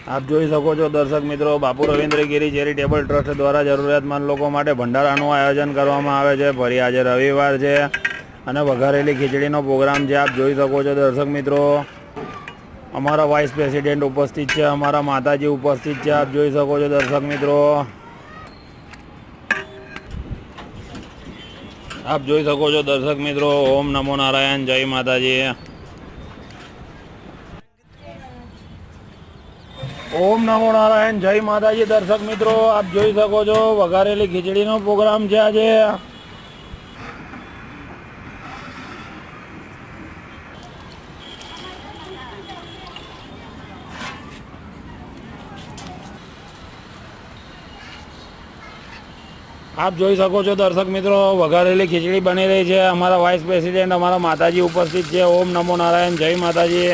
આપ જોઈ શકો છો દર્શક મિત્રો, બાપુ રવિન્દ્રગીરી ચેરિટેબલ ટ્રસ્ટ દ્વારા જરૂરિયાતમંદ લોકો માટે ભંડારાનું આયોજન કરવામાં આવે છે. ફરી આજે રવિવાર છે અને વઘારેલી ખીચડીનો પ્રોગ્રામ છે. આપ જોઈ શકો છો દર્શક મિત્રો, અમારા વાઇસ પ્રેસિડેન્ટ ઉપસ્થિત છે, અમારા માતાજી ઉપસ્થિત છે. આપ જોઈ શકો છો દર્શક મિત્રો, આપ જોઈ શકો છો દર્શક મિત્રો. ઓમ નમો નારાયણ, જય માતાજી. ઓમ નમો નારાયણ, જય માતાજી. દર્શક મિત્રો આપ જોઈ શકો છો વઘારેલી ખીચડીનો પ્રોગ્રામ છે આજે. આપ જોઈ શકો છો દર્શક મિત્રો, વઘારેલી ખીચડી બની રહી છે. અમારા વાઇસ પ્રેસિડેન્ટ, અમારા માતાજી ઉપસ્થિત છે. ઓમ નમો નારાયણ, જય માતાજી.